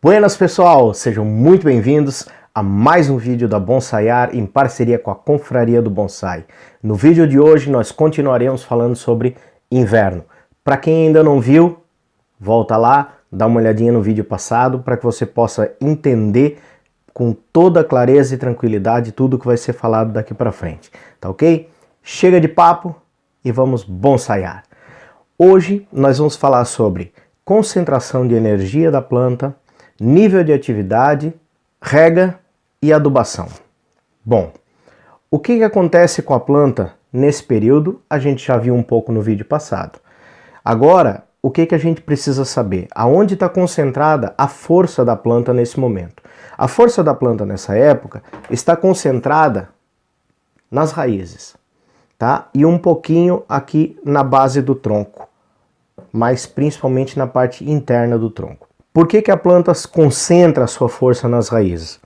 Buenas pessoal, sejam muito bem-vindos a mais um vídeo da Bonsaiar em parceria com a Confraria do Bonsai. No vídeo de hoje nós continuaremos falando sobre inverno. Para quem ainda não viu, volta lá, dá uma olhadinha no vídeo passado para que você possa entender com toda clareza e tranquilidade tudo que vai ser falado daqui para frente, tá ok? Chega de papo e vamos bonsaiar. Hoje nós vamos falar sobre concentração de energia da planta, nível de atividade, rega e adubação. Bom, o que acontece com a planta nesse período a gente já viu um pouco no vídeo passado. Agora, o que a gente precisa saber? Aonde está concentrada a força da planta nesse momento? A força da planta nessa época está concentrada nas raízes, tá? E um pouquinho aqui na base do tronco, mas principalmente na parte interna do tronco. Por que a planta concentra a sua força nas raízes?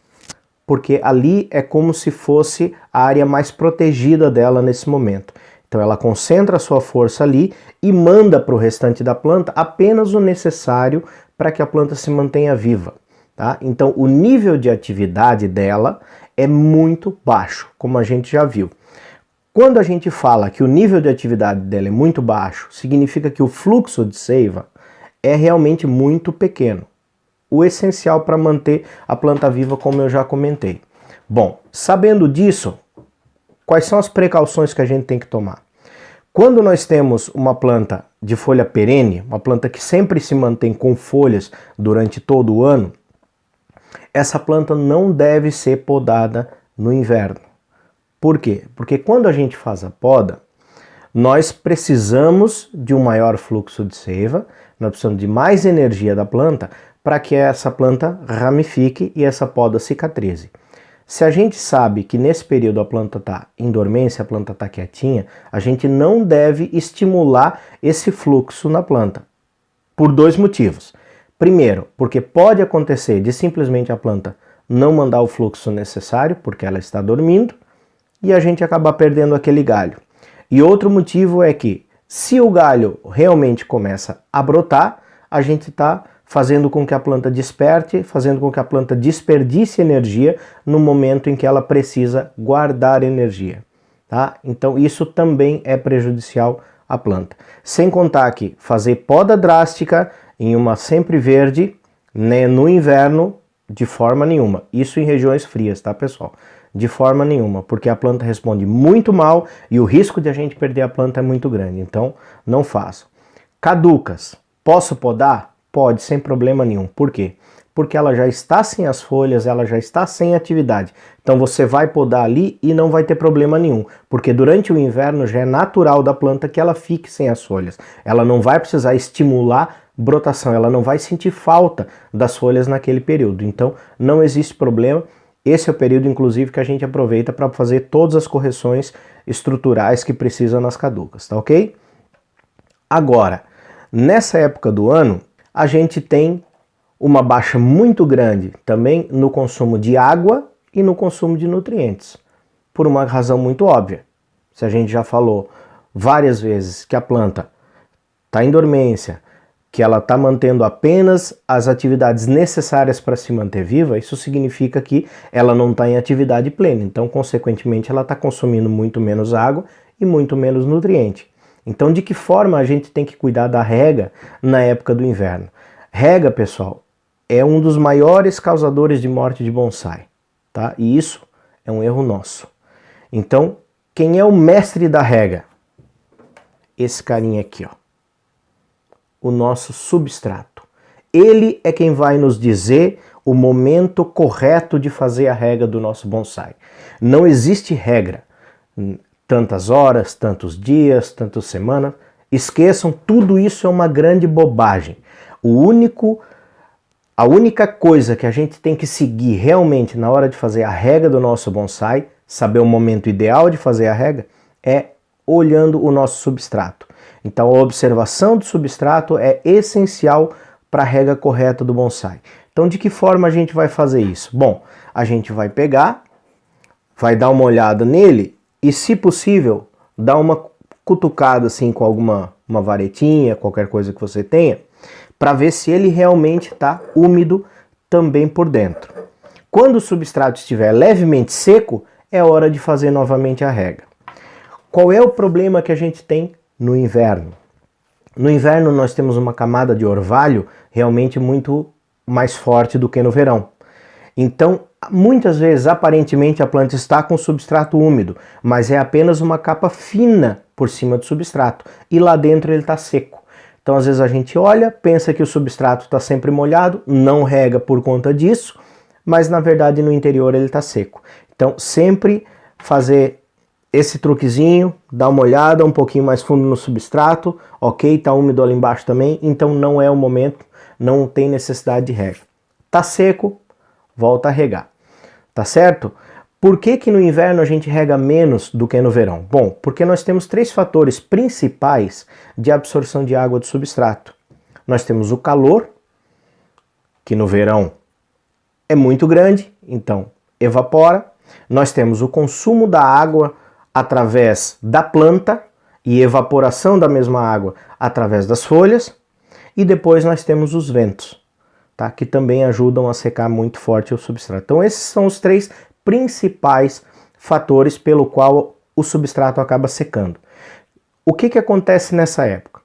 Porque ali é como se fosse a área mais protegida dela nesse momento. Então ela concentra a sua força ali e manda para o restante da planta apenas o necessário para que a planta se mantenha viva. Tá? Então o nível de atividade dela é muito baixo, como a gente já viu. Quando a gente fala que o nível de atividade dela é muito baixo, significa que o fluxo de seiva é realmente muito pequeno. O essencial para manter a planta viva, como eu já comentei. Bom, sabendo disso, quais são as precauções que a gente tem que tomar? Quando nós temos uma planta de folha perene, uma planta que sempre se mantém com folhas durante todo o ano, essa planta não deve ser podada no inverno. Por quê? Porque quando a gente faz a poda, nós precisamos de um maior fluxo de seiva, nós precisamos de mais energia da planta para que essa planta ramifique e essa poda cicatrize. Se a gente sabe que nesse período a planta está em dormência, a planta está quietinha, a gente não deve estimular esse fluxo na planta, por dois motivos. Primeiro, porque pode acontecer de simplesmente a planta não mandar o fluxo necessário, porque ela está dormindo, e a gente acabar perdendo aquele galho. E outro motivo é que, se o galho realmente começa a brotar, a gente está fazendo com que a planta desperte, fazendo com que a planta desperdice energia no momento em que ela precisa guardar energia. Tá? Então isso também é prejudicial à planta. Sem contar que fazer poda drástica em uma sempre-verde, né, no inverno, de forma nenhuma. Isso em regiões frias, tá, pessoal? De forma nenhuma, porque a planta responde muito mal e o risco de a gente perder a planta é muito grande. Então, não façam. Caducas. Posso podar? Pode, sem problema nenhum. Por quê? Porque ela já está sem as folhas, ela já está sem atividade. Então você vai podar ali e não vai ter problema nenhum, porque durante o inverno já é natural da planta que ela fique sem as folhas. Ela não vai precisar estimular brotação, ela não vai sentir falta das folhas naquele período. Então não existe problema. Esse é o período, inclusive, que a gente aproveita para fazer todas as correções estruturais que precisa nas caducas, tá ok? Agora, nessa época do ano, a gente tem uma baixa muito grande também no consumo de água e no consumo de nutrientes, por uma razão muito óbvia. Se a gente já falou várias vezes que a planta está em dormência, que ela está mantendo apenas as atividades necessárias para se manter viva, isso significa que ela não está em atividade plena. Então, consequentemente, ela está consumindo muito menos água e muito menos nutriente. Então, de que forma a gente tem que cuidar da rega na época do inverno? Rega, pessoal, é um dos maiores causadores de morte de bonsai, tá? E isso é um erro nosso. Então, quem é o mestre da rega? Esse carinha aqui, ó. O nosso substrato. Ele é quem vai nos dizer o momento correto de fazer a rega do nosso bonsai. Não existe regra. Tantas horas, tantos dias, tantas semanas. Esqueçam, tudo isso é uma grande bobagem. A única coisa que a gente tem que seguir realmente na hora de fazer a rega do nosso bonsai, saber o momento ideal de fazer a rega, é olhando o nosso substrato. Então a observação do substrato é essencial para a rega correta do bonsai. Então de que forma a gente vai fazer isso? Bom, a gente vai pegar, vai dar uma olhada nele e, se possível, dar uma cutucada assim com uma varetinha, qualquer coisa que você tenha, para ver se ele realmente está úmido, também por dentro. Quando o substrato estiver levemente seco, é hora de fazer novamente a rega. Qual é o problema que a gente tem no inverno? No inverno nós temos uma camada de orvalho realmente muito mais forte do que no verão. Então, muitas vezes, aparentemente, a planta está com substrato úmido, mas é apenas uma capa fina por cima do substrato, e lá dentro ele está seco. Então, às vezes a gente olha, pensa que o substrato está sempre molhado, não rega por conta disso, mas na verdade no interior ele está seco. Então, sempre fazer esse truquezinho, dar uma olhada um pouquinho mais fundo no substrato, ok, está úmido ali embaixo também, então não é o momento, não tem necessidade de rega. Está seco, volta a regar, tá certo? Por que que no inverno a gente rega menos do que no verão? Bom, porque nós temos 3 fatores principais de absorção de água do substrato. Nós temos o calor, que no verão é muito grande, então evapora. Nós temos o consumo da água através da planta e evaporação da mesma água através das folhas. E depois nós temos os ventos, tá? Que também ajudam a secar muito forte o substrato. Então esses são os 3 principais fatores pelo qual o substrato acaba secando. O que que acontece nessa época?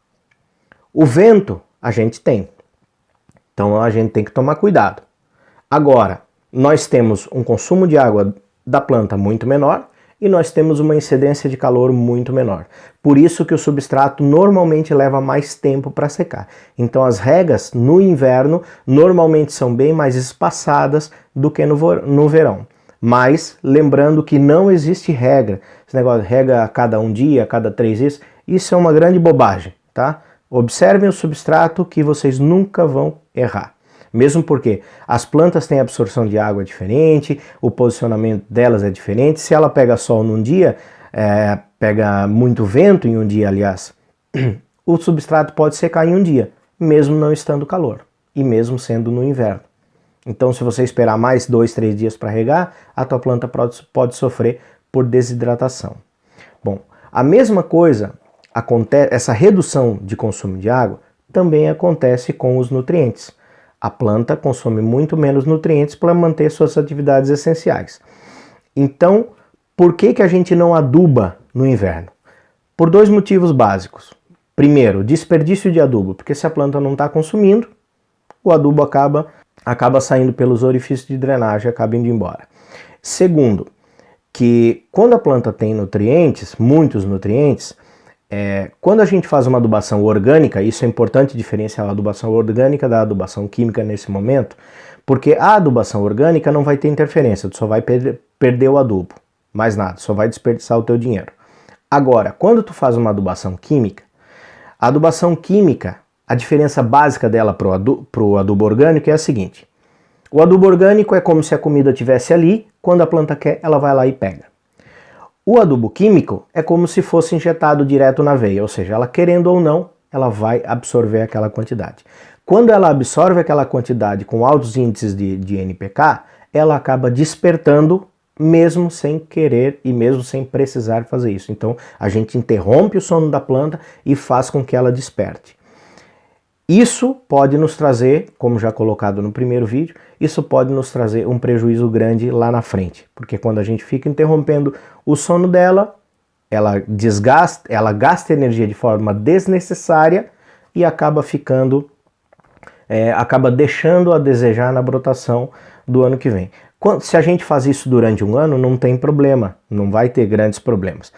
O vento a gente tem, então a gente tem que tomar cuidado. Agora, nós temos um consumo de água da planta muito menor e nós temos uma incidência de calor muito menor. Por isso que o substrato normalmente leva mais tempo para secar. Então as regas no inverno normalmente são bem mais espaçadas do que no verão. Mas lembrando que não existe regra. Esse negócio de rega a cada 1 dia, a cada 3 dias, isso é uma grande bobagem, tá? Observem o substrato que vocês nunca vão errar. Mesmo porque as plantas têm absorção de água diferente, o posicionamento delas é diferente. Se ela pega sol num dia, pega muito vento em um dia, aliás, o substrato pode secar em um dia, mesmo não estando calor e mesmo sendo no inverno. Então, se você esperar mais 2, 3 dias para regar, a tua planta pode sofrer por desidratação. Bom, a mesma coisa acontece, essa redução de consumo de água também acontece com os nutrientes. A planta consome muito menos nutrientes para manter suas atividades essenciais. Então, por que que a gente não aduba no inverno? Por 2 motivos básicos. Primeiro, desperdício de adubo, porque se a planta não está consumindo, o adubo acaba saindo pelos orifícios de drenagem e acaba indo embora. Segundo, que quando a planta tem nutrientes, muitos nutrientes, quando a gente faz uma adubação orgânica, isso é importante diferenciar a adubação orgânica da adubação química nesse momento, porque a adubação orgânica não vai ter interferência, tu só vai perder o adubo, mais nada, só vai desperdiçar o teu dinheiro. Agora, quando tu faz uma adubação química, a adubação química, a diferença básica dela para o adubo orgânico é a seguinte: o adubo orgânico é como se a comida estivesse ali, quando a planta quer, ela vai lá e pega. O adubo químico é como se fosse injetado direto na veia, ou seja, ela querendo ou não, ela vai absorver aquela quantidade. Quando ela absorve aquela quantidade com altos índices de NPK, ela acaba despertando mesmo sem querer e mesmo sem precisar fazer isso. Então a gente interrompe o sono da planta e faz com que ela desperte. Isso pode nos trazer, como já colocado no primeiro vídeo, isso pode nos trazer um prejuízo grande lá na frente, porque quando a gente fica interrompendo o sono dela, ela gasta energia de forma desnecessária e acaba deixando a desejar na brotação do ano que vem. Se a gente faz isso durante um ano, não tem problema, não vai ter grandes problemas.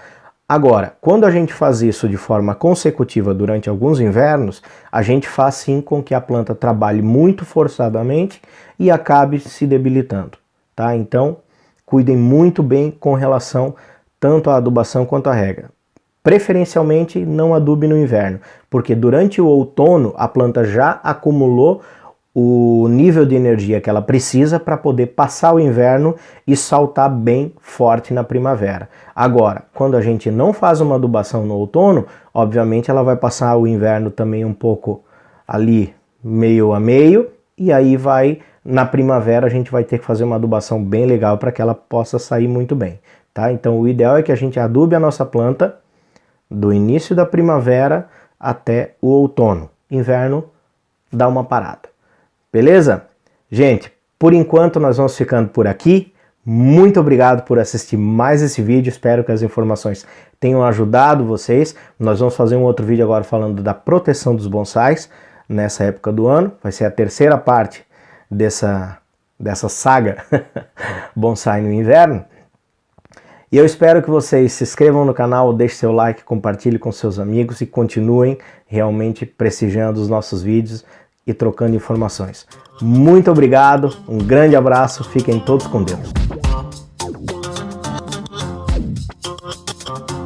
Agora, quando a gente faz isso de forma consecutiva durante alguns invernos, a gente faz sim com que a planta trabalhe muito forçadamente e acabe se debilitando, tá? Então, cuidem muito bem com relação tanto à adubação quanto à rega. Preferencialmente, não adube no inverno, porque durante o outono a planta já acumulou o nível de energia que ela precisa para poder passar o inverno e saltar bem forte na primavera. Agora, quando a gente não faz uma adubação no outono, obviamente ela vai passar o inverno também um pouco ali meio a meio, e aí na primavera a gente vai ter que fazer uma adubação bem legal para que ela possa sair muito bem, tá? Então o ideal é que a gente adube a nossa planta do início da primavera até o outono. Inverno, dá uma parada. Beleza? Gente, Por enquanto nós vamos ficando por aqui. Muito obrigado por assistir mais esse vídeo, espero que as informações tenham ajudado vocês. Nós vamos fazer um outro vídeo agora falando da proteção dos bonsais nessa época do ano. Vai ser a terceira parte dessa saga bonsai no inverno. E eu espero que vocês se inscrevam no canal, deixem seu like, compartilhem com seus amigos e continuem realmente prestigiando os nossos vídeos e trocando informações. Muito obrigado, um grande abraço, fiquem todos com Deus.